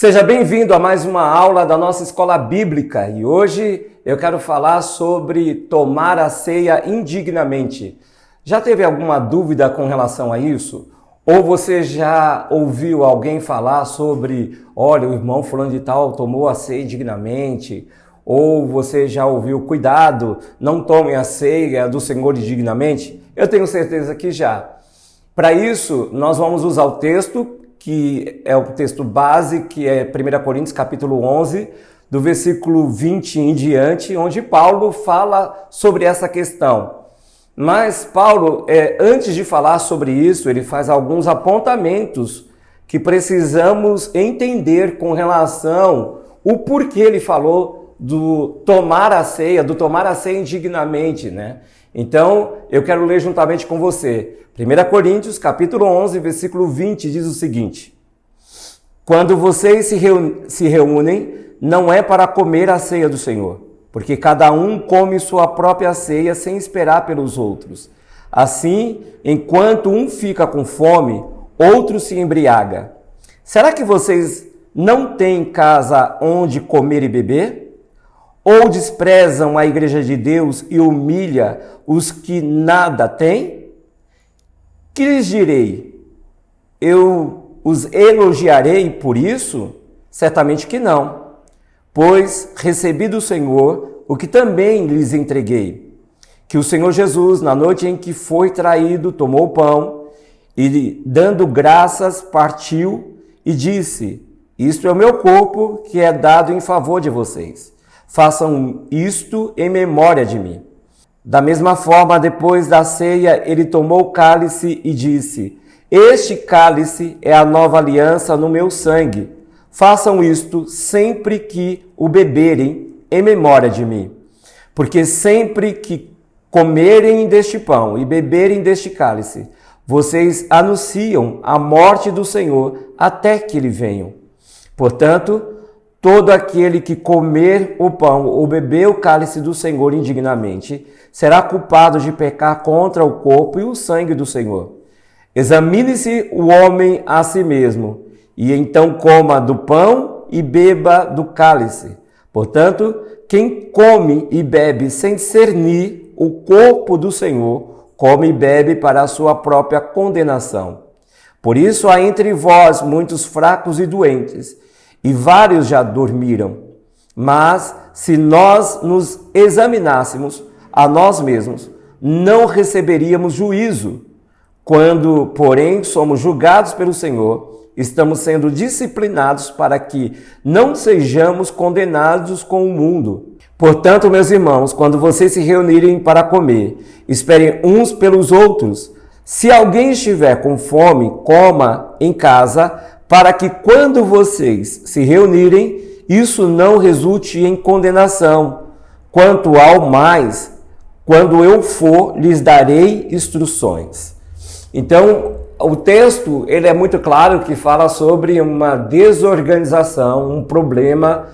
Seja bem-vindo a mais uma aula da nossa escola bíblica e hoje eu quero falar sobre tomar a ceia indignamente. Já teve alguma dúvida com relação a isso? Ou você já ouviu alguém falar sobre, olha, o irmão fulano de tal tomou a ceia indignamente? Ou você já ouviu, cuidado, não tomem a ceia do Senhor indignamente? Eu tenho certeza que já. Para isso, nós vamos usar o texto que é o texto base, que é 1 Coríntios capítulo 11, do versículo 20 em diante, onde Paulo fala sobre essa questão. Mas Paulo, antes de falar sobre isso, ele faz alguns apontamentos que precisamos entender com relação ao porquê ele falou do tomar a ceia indignamente, né? Então, eu quero ler juntamente com você. 1 Coríntios, capítulo 11, versículo 20, diz o seguinte: quando vocês se reúnem, não é para comer a ceia do Senhor, porque cada um come sua própria ceia sem esperar pelos outros. Assim, enquanto um fica com fome, outro se embriaga. Será que vocês não têm casa onde comer e beber? Ou desprezam a igreja de Deus e humilha os que nada têm? Que lhes direi? Eu os elogiarei por isso? Certamente que não. Pois recebi do Senhor o que também lhes entreguei. Que o Senhor Jesus, na noite em que foi traído, tomou o pão e, dando graças, partiu e disse: isto é o meu corpo que é dado em favor de vocês. Façam isto em memória de mim. Da mesma forma, depois da ceia, ele tomou o cálice e disse: este cálice é a nova aliança no meu sangue. Façam isto sempre que o beberem em memória de mim. Porque sempre que comerem deste pão e beberem deste cálice, vocês anunciam a morte do Senhor até que ele venha. Portanto, todo aquele que comer o pão ou beber o cálice do Senhor indignamente será culpado de pecar contra o corpo e o sangue do Senhor. Examine-se o homem a si mesmo, e então coma do pão e beba do cálice. Portanto, quem come e bebe sem discernir o corpo do Senhor, come e bebe para a sua própria condenação. Por isso há entre vós muitos fracos e doentes, e vários já dormiram. Mas se nós nos examinássemos a nós mesmos, não receberíamos juízo. Quando, porém, somos julgados pelo Senhor, estamos sendo disciplinados para que não sejamos condenados com o mundo. Portanto, meus irmãos, quando vocês se reunirem para comer, esperem uns pelos outros. Se alguém estiver com fome, coma em casa, para que quando vocês se reunirem, isso não resulte em condenação. Quanto ao mais, quando eu for, lhes darei instruções. Então, o texto ele é muito claro que fala sobre uma desorganização, um problema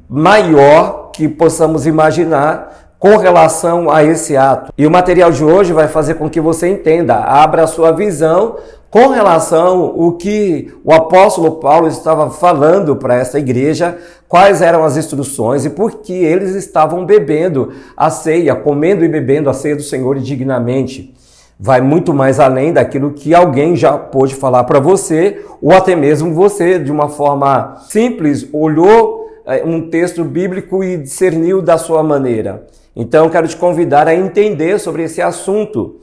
maior que possamos imaginar com relação a esse ato. E o material de hoje vai fazer com que você entenda, abra a sua visão com relação ao que o apóstolo Paulo estava falando para essa igreja, quais eram as instruções e por que eles estavam bebendo a ceia, comendo e bebendo a ceia do Senhor indignamente. Vai muito mais além daquilo que alguém já pôde falar para você, ou até mesmo você, de uma forma simples, olhou um texto bíblico e discerniu da sua maneira. Então, eu quero te convidar a entender sobre esse assunto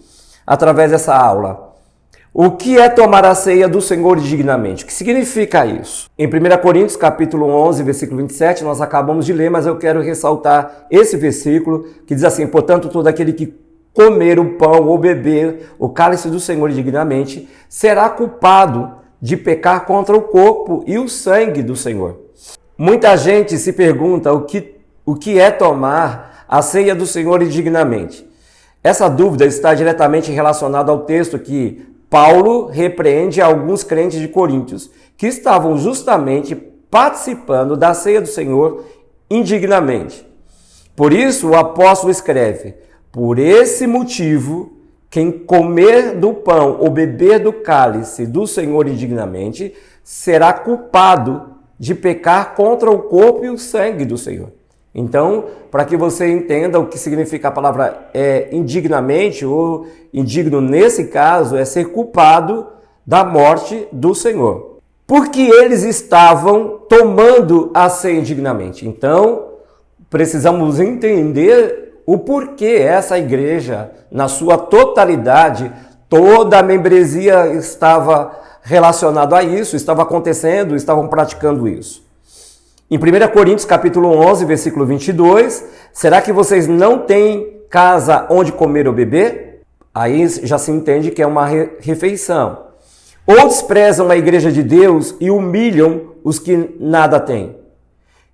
através dessa aula. O que é tomar a ceia do Senhor indignamente? O que significa isso? Em 1 Coríntios, capítulo 11, versículo 27, nós acabamos de ler, mas eu quero ressaltar esse versículo que diz assim: portanto, todo aquele que comer o pão ou beber o cálice do Senhor indignamente será culpado de pecar contra o corpo e o sangue do Senhor. Muita gente se pergunta o que é tomar a ceia do Senhor indignamente. Essa dúvida está diretamente relacionada ao texto que Paulo repreende alguns crentes de Coríntios que estavam justamente participando da ceia do Senhor indignamente. Por isso o apóstolo escreve: por esse motivo, quem comer do pão ou beber do cálice do Senhor indignamente será culpado de pecar contra o corpo e o sangue do Senhor. Então, para que você entenda o que significa a palavra indignamente, ou indigno nesse caso, é ser culpado da morte do Senhor. Porque eles estavam tomando a ceia indignamente. Então, precisamos entender o porquê essa igreja, na sua totalidade, toda a membresia estava relacionada a isso, estava acontecendo, estavam praticando isso. Em 1 Coríntios capítulo 11, versículo 22, será que vocês não têm casa onde comer ou beber? Aí já se entende que é uma refeição. Ou desprezam a igreja de Deus e humilham os que nada têm?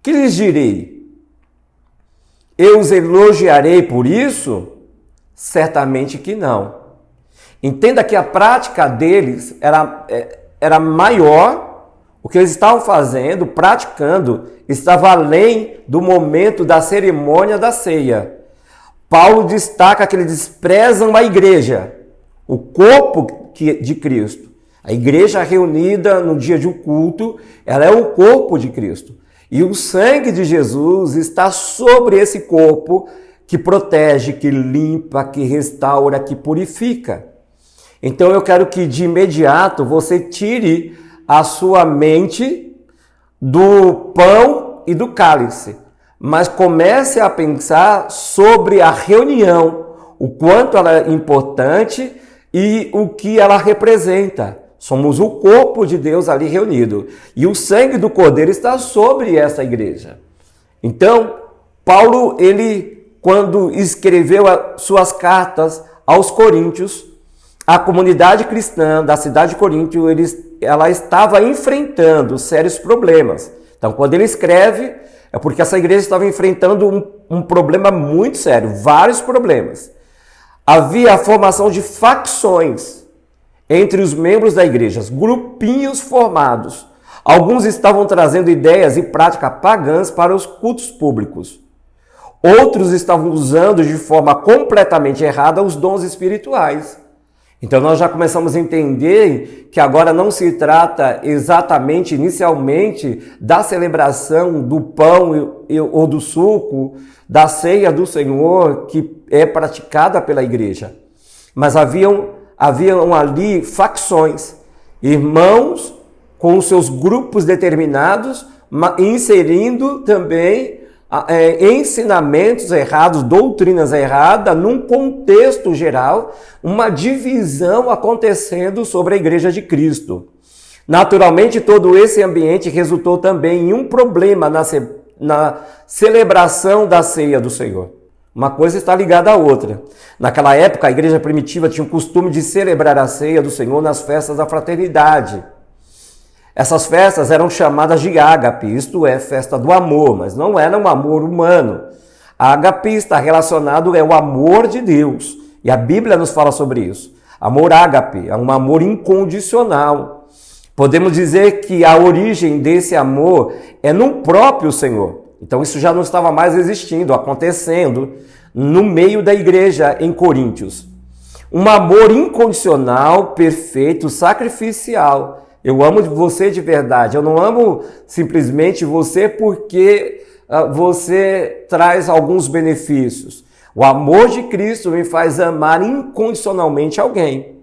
Que lhes direi? Eu os elogiarei por isso? Certamente que não. Entenda que a prática deles era maior. O que eles estavam fazendo, praticando, estava além do momento da cerimônia da ceia. Paulo destaca que eles desprezam a igreja, o corpo de Cristo. A igreja reunida no dia de um culto, ela é o corpo de Cristo. E o sangue de Jesus está sobre esse corpo que protege, que limpa, que restaura, que purifica. Então eu quero que de imediato você tire a sua mente do pão e do cálice, mas comece a pensar sobre a reunião, o quanto ela é importante e o que ela representa. Somos o corpo de Deus ali reunido e o sangue do Cordeiro está sobre essa igreja. Então, Paulo, quando escreveu as suas cartas aos Coríntios, a comunidade cristã da cidade de Corinto, ela estava enfrentando sérios problemas. Então, quando ele escreve, é porque essa igreja estava enfrentando um problema muito sério, vários problemas. Havia a formação de facções entre os membros da igreja, grupinhos formados. Alguns estavam trazendo ideias e práticas pagãs para os cultos públicos. Outros estavam usando de forma completamente errada os dons espirituais. Então nós já começamos a entender que agora não se trata exatamente, inicialmente, da celebração do pão ou do suco, da ceia do Senhor, que é praticada pela igreja. Mas haviam ali facções, irmãos com os seus grupos determinados, inserindo também ensinamentos errados, doutrinas erradas, num contexto geral, uma divisão acontecendo sobre a igreja de Cristo. Naturalmente, todo esse ambiente resultou também em um problema na celebração da ceia do Senhor. Uma coisa está ligada à outra. Naquela época, a igreja primitiva tinha o costume de celebrar a ceia do Senhor nas festas da fraternidade. Essas festas eram chamadas de ágape, isto é, festa do amor, mas não era um amor humano. Ágape está relacionado ao amor de Deus, e a Bíblia nos fala sobre isso. Amor ágape é um amor incondicional. Podemos dizer que a origem desse amor é no próprio Senhor. Então isso já não estava mais existindo, acontecendo no meio da igreja em Coríntios. Um amor incondicional, perfeito, sacrificial. Eu amo você de verdade. Eu não amo simplesmente você porque você traz alguns benefícios. O amor de Cristo me faz amar incondicionalmente alguém.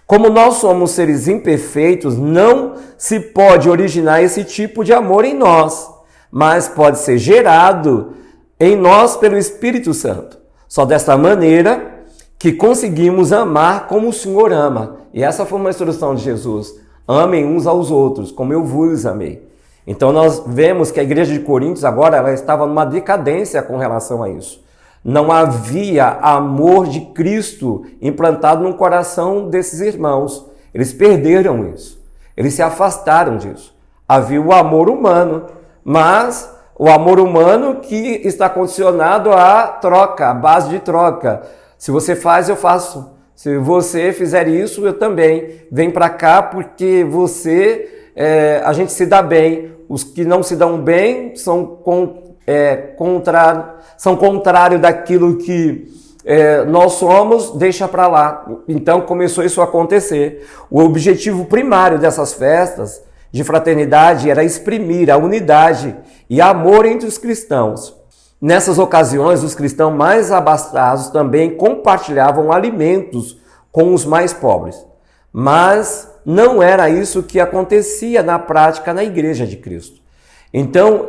Como nós somos seres imperfeitos, não se pode originar esse tipo de amor em nós, mas pode ser gerado em nós pelo Espírito Santo. Só desta maneira que conseguimos amar como o Senhor ama. E essa foi uma instrução de Jesus. Amem uns aos outros, como eu vos amei. Então nós vemos que a igreja de Coríntios agora ela estava numa decadência com relação a isso. Não havia amor de Cristo implantado no coração desses irmãos. Eles perderam isso. Eles se afastaram disso. Havia o amor humano, mas o amor humano que está condicionado à troca, à base de troca. Se você faz, eu faço. Se você fizer isso, eu também. Vem para cá porque a gente se dá bem. Os que não se dão bem são contrário daquilo que nós somos, deixa para lá. Então começou isso a acontecer. O objetivo primário dessas festas de fraternidade era exprimir a unidade e amor entre os cristãos. Nessas ocasiões, os cristãos mais abastados também compartilhavam alimentos com os mais pobres. Mas não era isso que acontecia na prática na Igreja de Cristo. Então,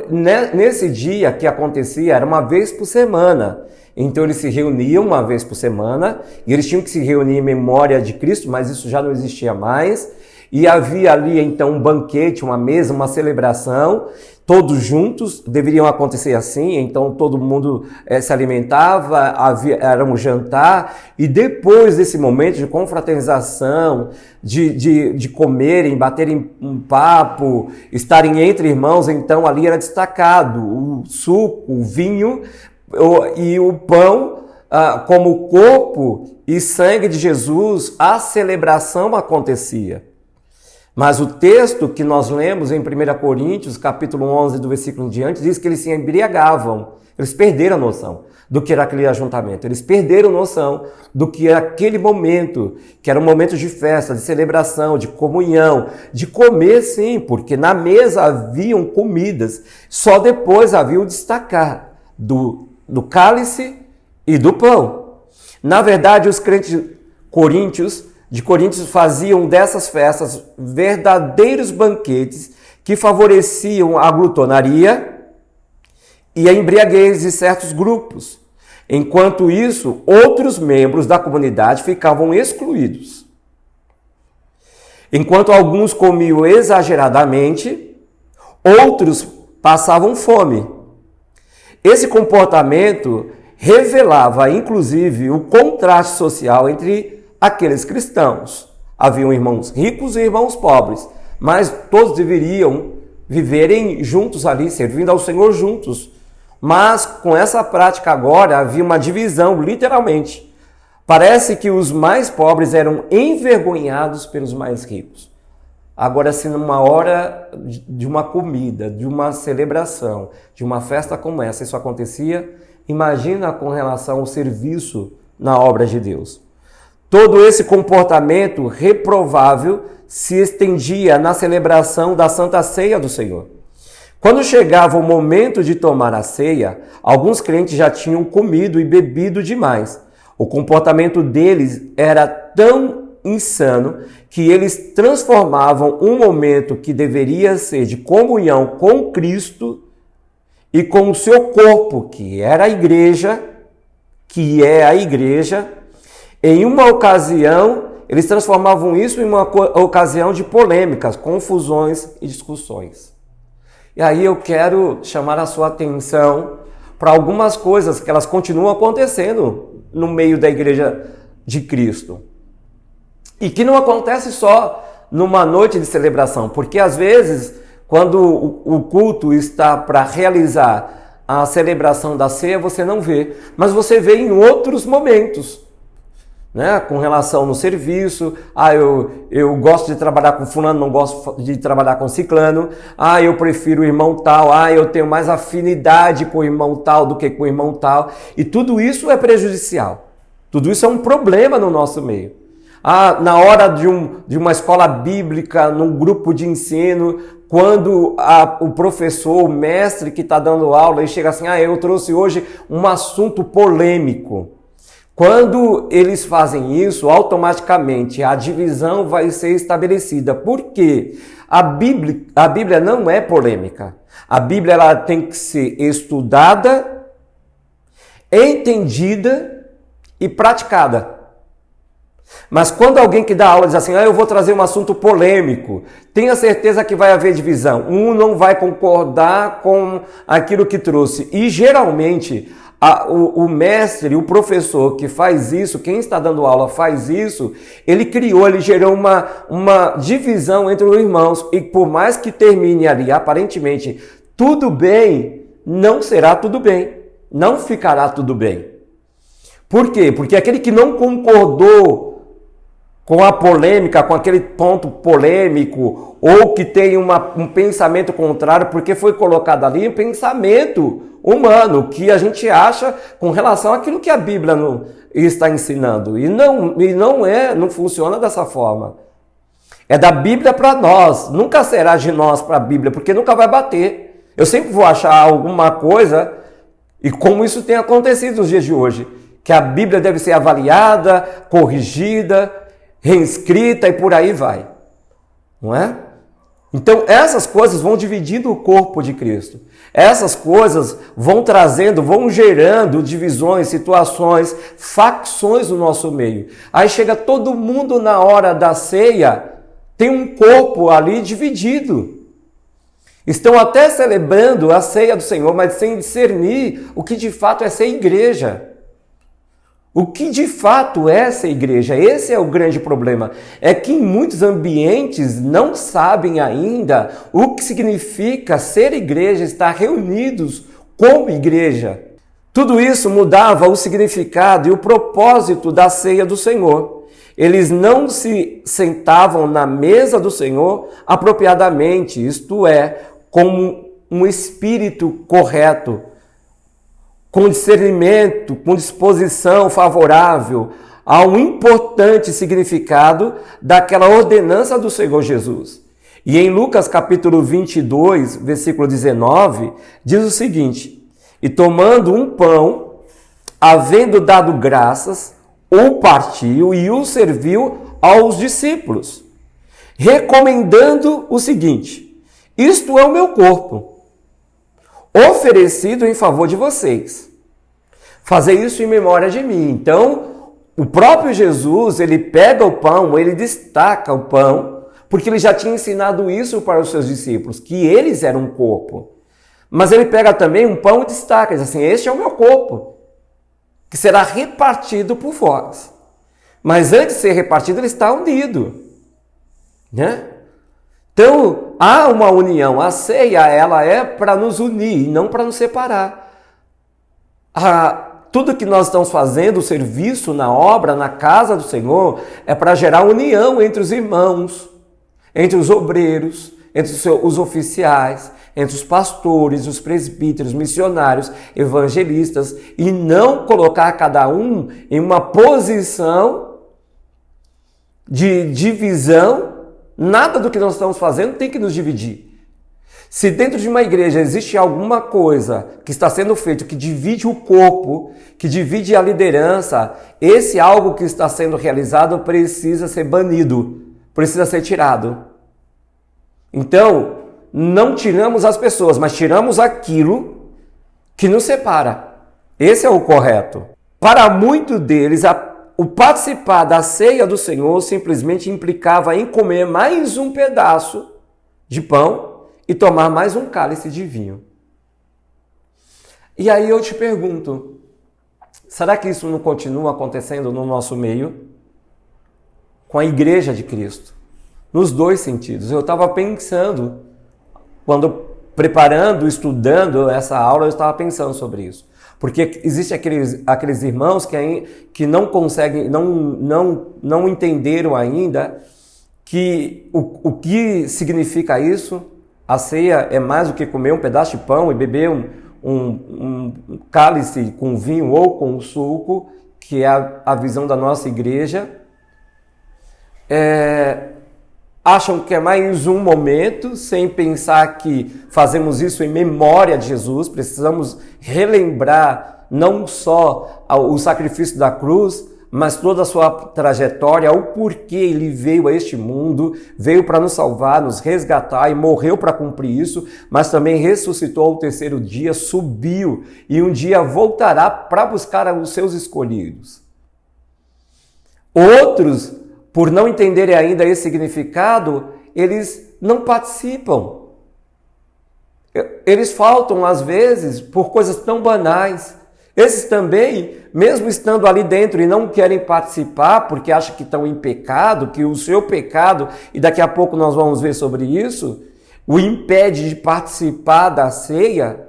nesse dia que acontecia, era uma vez por semana. Então, eles se reuniam uma vez por semana, e eles tinham que se reunir em memória de Cristo, mas isso já não existia mais. E havia ali, então, um banquete, uma mesa, uma celebração, todos juntos, deveriam acontecer assim, então todo mundo se alimentava, era um jantar, e depois desse momento de confraternização, de comerem, baterem um papo, estarem entre irmãos, então ali era destacado o suco, o vinho e o pão, como corpo e sangue de Jesus, a celebração acontecia. Mas o texto que nós lemos em 1 Coríntios, capítulo 11, do versículo em diante, diz que eles se embriagavam. Eles perderam a noção do que era aquele ajuntamento. Eles perderam a noção do que era aquele momento, que era um momento de festa, de celebração, de comunhão, de comer sim, porque na mesa haviam comidas. Só depois havia o destacar do cálice e do pão. Na verdade, os crentes de Coríntios faziam dessas festas verdadeiros banquetes que favoreciam a glutonaria e a embriaguez de certos grupos. Enquanto isso, outros membros da comunidade ficavam excluídos. Enquanto alguns comiam exageradamente, outros passavam fome. Esse comportamento revelava, inclusive, o contraste social entre aqueles cristãos. Haviam irmãos ricos e irmãos pobres, mas todos deveriam viverem juntos ali, servindo ao Senhor juntos. Mas com essa prática agora havia uma divisão, literalmente. Parece que os mais pobres eram envergonhados pelos mais ricos. Agora, se numa hora de uma comida, de uma celebração, de uma festa como essa, isso acontecia, imagina com relação ao serviço na obra de Deus. Todo esse comportamento reprovável se estendia na celebração da Santa Ceia do Senhor. Quando chegava o momento de tomar a ceia, alguns crentes já tinham comido e bebido demais. O comportamento deles era tão insano que eles transformavam um momento que deveria ser de comunhão com Cristo e com o seu corpo, que era a igreja, que é a igreja. Em uma ocasião, eles transformavam isso em uma ocasião de polêmicas, confusões e discussões. E aí eu quero chamar a sua atenção para algumas coisas que elas continuam acontecendo no meio da igreja de Cristo. E que não acontece só numa noite de celebração, porque às vezes, quando o culto está para realizar a celebração da ceia, você não vê, mas você vê em outros momentos. Né? Com relação no serviço, eu gosto de trabalhar com fulano, não gosto de trabalhar com ciclano, eu prefiro o irmão tal, eu tenho mais afinidade com o irmão tal do que com o irmão tal, e tudo isso é prejudicial, tudo isso é um problema no nosso meio. Na hora de uma escola bíblica, num grupo de ensino, quando o professor, o mestre que está dando aula, ele chega assim, eu trouxe hoje um assunto polêmico. Quando eles fazem isso, automaticamente a divisão vai ser estabelecida. Por quê? A Bíblia não é polêmica. A Bíblia ela tem que ser estudada, entendida e praticada. Mas quando alguém que dá aula diz assim, eu vou trazer um assunto polêmico, tenha certeza que vai haver divisão. Um não vai concordar com aquilo que trouxe. E geralmente o mestre, o professor que faz isso, quem está dando aula faz isso, ele gerou uma divisão entre os irmãos. E por mais que termine ali, aparentemente, tudo bem, não será tudo bem. Não ficará tudo bem. Por quê? Porque aquele que não concordou com a polêmica, com aquele ponto polêmico, ou que tem um pensamento contrário, porque foi colocado ali um pensamento humano, que a gente acha com relação àquilo que a Bíblia está ensinando. E não funciona dessa forma. É da Bíblia para nós, nunca será de nós para a Bíblia, porque nunca vai bater. Eu sempre vou achar alguma coisa, e como isso tem acontecido nos dias de hoje, que a Bíblia deve ser avaliada, corrigida, reescrita e por aí vai. Não é? Então essas coisas vão dividindo o corpo de Cristo. Essas coisas vão trazendo, vão gerando divisões, situações, facções no nosso meio. Aí chega todo mundo na hora da ceia, tem um corpo ali dividido. Estão até celebrando a ceia do Senhor, mas sem discernir o que de fato é ser igreja. O que de fato é ser igreja? Esse é o grande problema. É que em muitos ambientes não sabem ainda o que significa ser igreja, estar reunidos como igreja. Tudo isso mudava o significado e o propósito da ceia do Senhor. Eles não se sentavam na mesa do Senhor apropriadamente, isto é, com um espírito correto, com discernimento, com disposição favorável ao importante significado daquela ordenança do Senhor Jesus. E em Lucas capítulo 22, versículo 19, diz o seguinte: e tomando um pão, havendo dado graças, o partiu e o serviu aos discípulos, recomendando o seguinte: isto é o meu corpo, oferecido em favor de vocês. Fazer isso em memória de mim. Então, o próprio Jesus, ele pega o pão, ele destaca o pão, porque ele já tinha ensinado isso para os seus discípulos, que eles eram um corpo. Mas ele pega também um pão e destaca, diz assim: este é o meu corpo, que será repartido por vós. Mas antes de ser repartido, ele está unido, né? Então, há uma união. A ceia, ela é para nos unir, não para nos separar. Tudo que nós estamos fazendo, o serviço na obra, na casa do Senhor, é para gerar união entre os irmãos, entre os obreiros, entre os oficiais, entre os pastores, os presbíteros, missionários, evangelistas, e não colocar cada um em uma posição de divisão. Nada do que nós estamos fazendo tem que nos dividir. Se dentro de uma igreja existe alguma coisa que está sendo feito que divide o corpo, que divide a liderança, esse algo que está sendo realizado precisa ser banido, precisa ser tirado. Então, não tiramos as pessoas, mas tiramos aquilo que nos separa. Esse é o correto. Para muitos deles, o participar da ceia do Senhor simplesmente implicava em comer mais um pedaço de pão e tomar mais um cálice de vinho. E aí eu te pergunto, será que isso não continua acontecendo no nosso meio? Com a igreja de Cristo? Nos dois sentidos. Eu estava pensando, quando preparando, estudando essa aula, eu estava pensando sobre isso. Porque existem aqueles irmãos que não conseguem, não entenderam ainda que o que significa isso. A ceia é mais do que comer um pedaço de pão e beber um cálice com vinho ou com suco, que é a visão da nossa igreja. Acham que é mais um momento, sem pensar que fazemos isso em memória de Jesus. Precisamos relembrar não só o sacrifício da cruz, mas toda a sua trajetória, o porquê ele veio a este mundo, veio para nos salvar, nos resgatar e morreu para cumprir isso, mas também ressuscitou ao terceiro dia, subiu e um dia voltará para buscar os seus escolhidos. Outros, por não entenderem ainda esse significado, eles não participam. Eles faltam, às vezes, por coisas tão banais. Esses também, mesmo estando ali dentro e não querem participar porque acham que estão em pecado, que o seu pecado, e daqui a pouco nós vamos ver sobre isso, o impede de participar da ceia.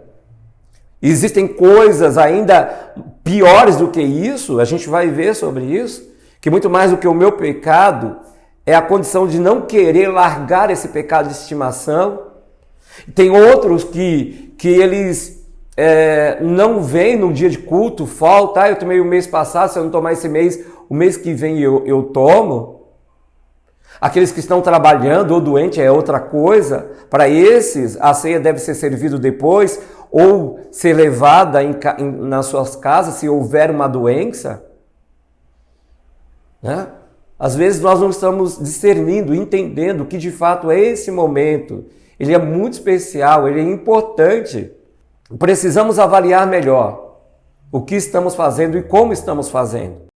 Existem coisas ainda piores do que isso, a gente vai ver sobre isso, que muito mais do que o meu pecado é a condição de não querer largar esse pecado de estimação. Tem outros que eles não vêm no dia de culto, falta, eu tomei o mês passado, se eu não tomar esse mês, o mês que vem eu tomo. Aqueles que estão trabalhando ou doentes é outra coisa. Para esses, a ceia deve ser servida depois ou ser levada nas suas casas se houver uma doença. Né? Às vezes nós não estamos discernindo, entendendo que de fato é esse momento. Ele é muito especial, ele é importante. Precisamos avaliar melhor o que estamos fazendo e como estamos fazendo.